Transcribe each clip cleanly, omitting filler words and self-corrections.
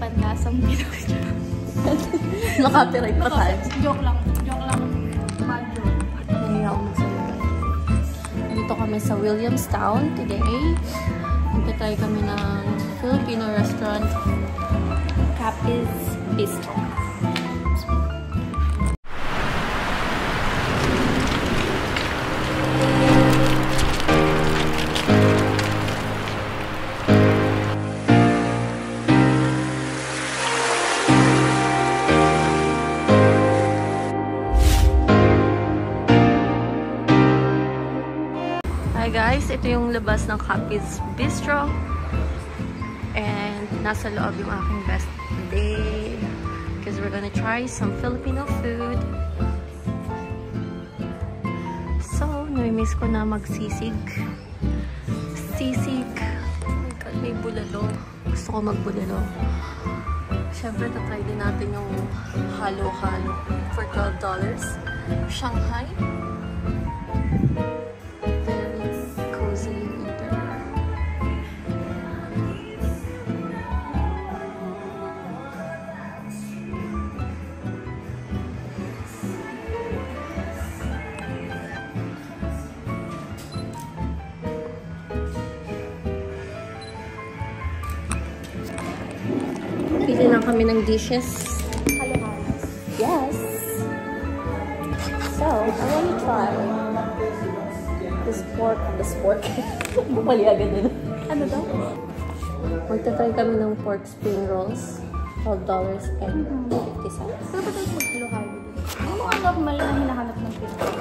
panlasang Pinoy. Nakapiright pa tayo. Joke lang. Joke lang. Bad joke. Nahiya ako magsalita. Dito kami sa Williamstown today. Magta-try kami ng Filipino restaurant, Capiz Bistro. Hi guys, ito yung labas ng Capiz Bistro and nasa loob yung aking best day because we're gonna try some Filipino food. So, namimiss ko na magsisig. Sisig. Oh my god, may bulalo. Gusto ko magbulalo. Siyempre, tatry din natin yung halo-halo for $12. Shanghai. Pili lang kami ng dishes. Halo-halo. Yes! So, I want to try this pork. Bumali agad din. Ano daw? Magta-try kami ng pork spring rolls. $12.50. Pero ba tayo mag-halo-halo? Ano mga normal na hinahanap ng Pinoy?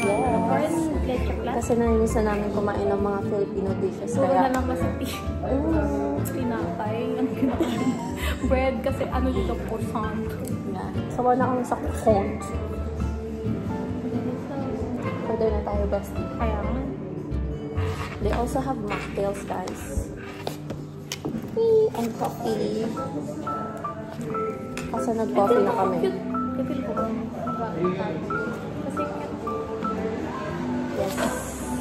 Yes. Or leche plan? Kasi naninisan namin kumain ng mga Filipino dishes. Puro Kaya, na lang kasi tinapay. Ang kinakain. Bread kasi ano dito, croissant. yeah. Sawa na kami sa croissant. Order na tayo, bestie. Kaya nga. They also have mocktails, guys. Tea and coffee. Kasi nag-coffee na kami. Cute. Kapil ko ba? Kasi cute. Yes.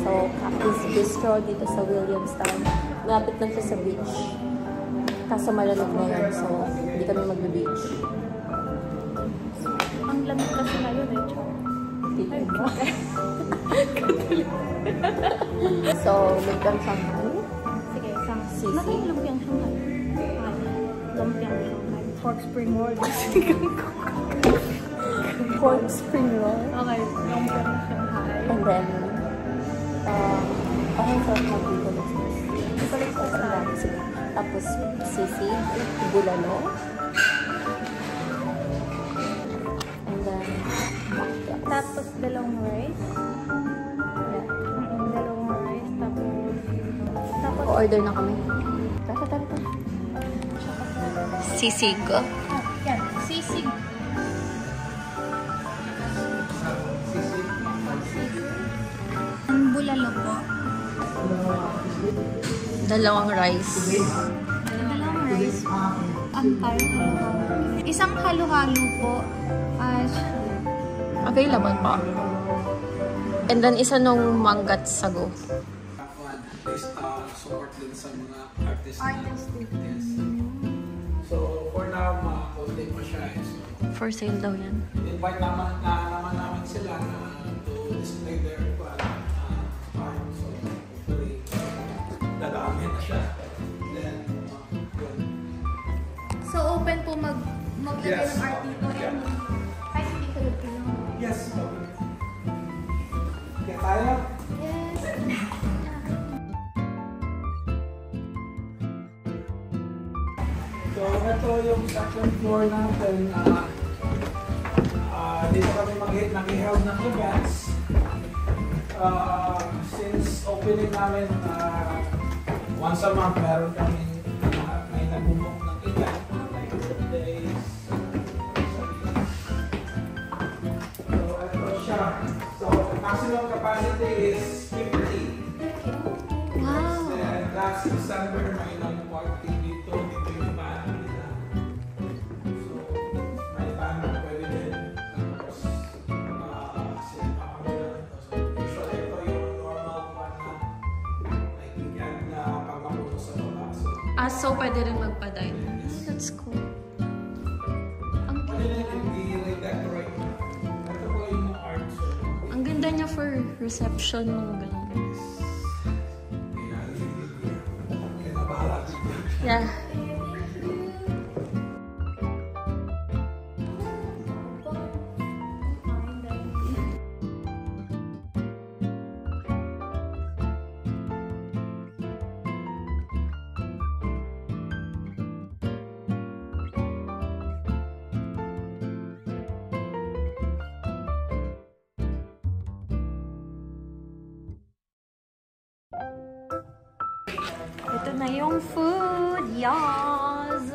So, Capiz Bistro dito sa Williamstown. Malapit lang siya sa beach. Kaso malamig na yun. So, hindi kami mag-beach. Ang lamig kasi na yun eh. Dito ba? So, make them Shanghai. Sige, Sisig. Nakin lumpiang Shanghai. Lumpiang Shanghai. Pork spring roll. Pork spring roll. Okay, lumpiang Shanghai. And then, parang sarap na dito na sisig. Tapos, sisig, bulalo. And then, mocktails. Tapos dalawang rice. Yeah. Dalawang rice. Tapos Order na kami. Tara. Sisig. yan, sisig. Ang bulalo po. Dalawang rice. Dalawang rice. Antay, halo-halo. Isang halo-halo po. Available pa. And then, isa nung manggat sago. At least support din sa mga artists. Yes. So, for now, ma-update pa siya. So, For sale daw yan. invite naman sila to display their art. So, hopefully, dadaamin na siya. Then, yun. So, open po maglagay Yes. ng art dito. Yeah. Kahit hindi Filipino. Yes, okay. Okay, tayo? Yes. So, ito yung second floor natin. Dito kami nag-held ng events. Since opening namin, once a month, meron kami may nag-book ng event. Like days. So, ito siya. So, maximum capacity is 50. Wow. Then, last December, may nag-party dito yung band nila. So, may band na pwede din. Tapos, sila kami na ito. So, usually, ito yung normal one na like weekend na pagkaputo sa baba. So, So pwede rin magpa-dine. That's cool. reception, mga ganun. Yeah. Ito na yung food, yas!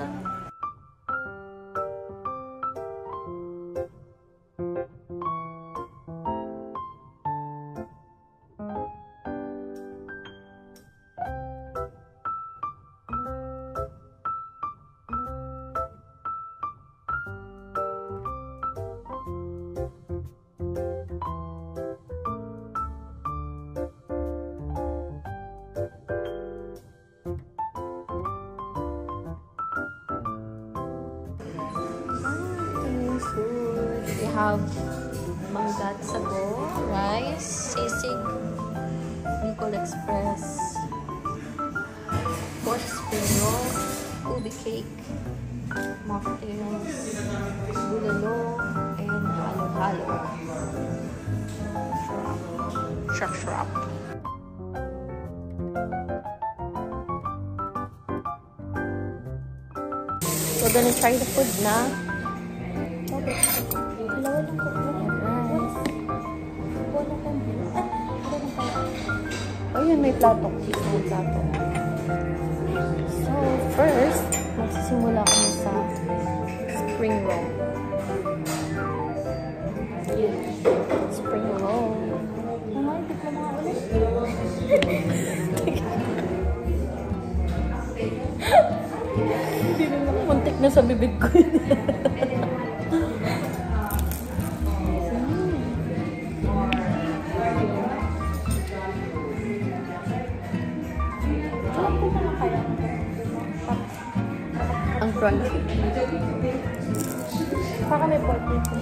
Food. We have manggat sago, rice, sisig, Bicol Express, pork spring roll, ubi cake, muffins, bulalo, and halo-halo. Shrap. We're gonna try the food na. Ayun, may plato. May plato. So, first, magsisimula kami sa spring roll. Spring roll. Ay, tikman na ulit. Hindi naman muntik na sa bibig ko yun. Ang crunchy. Baka may pork dito.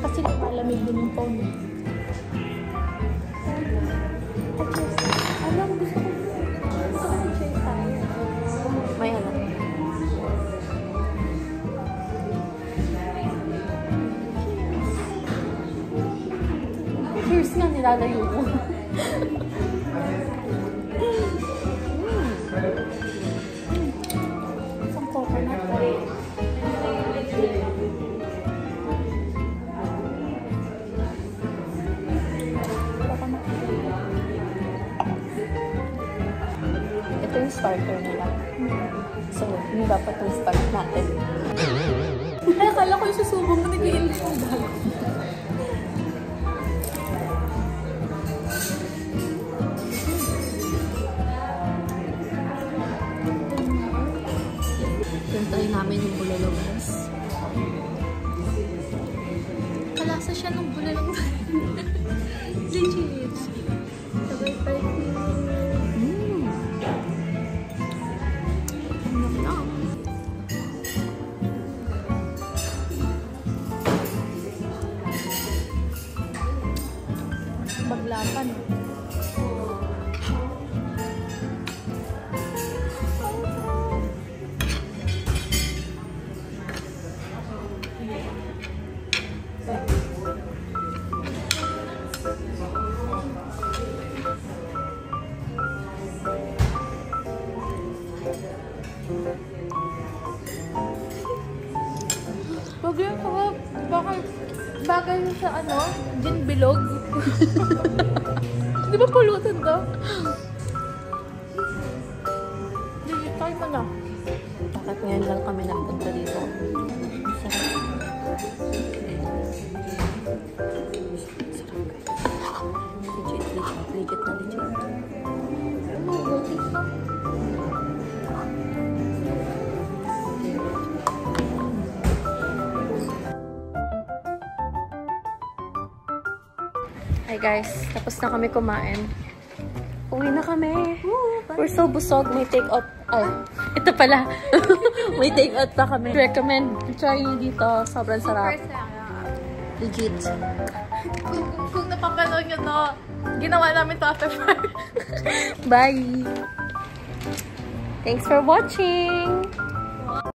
Kasi malamig din yung phone. Alam, gusto ko mag-share tayo. May ano? Cheers nga, nilalayo ko. Isang coconut. Ito yung starter nila. So, hindi dapat yung start natin. Ay, akala ko yung susubong mo nag-iilis ng bago. Try namin yung bulalo, guys. Kalasa siya ng bulalo. Legit. Sabay tayo. Baglapan. Huwag yung sarap. Bagay sa ano, gin bilog. Di ba pulutan to? Hindi, try mo na. Bakit ngayon lang kami nagpunta dito? Sarap. Legit na legit. Ano, gotik ka? Hi guys, tapos na kami kumain. Uwi na kami. We're so busog. May take out. Ay, ito pala. May take out pa kami. Recommend try nyo dito. Sobrang sarap. Legit. Kung napapanood nyo to, ginawa namin to after fire. Bye! Thanks for watching!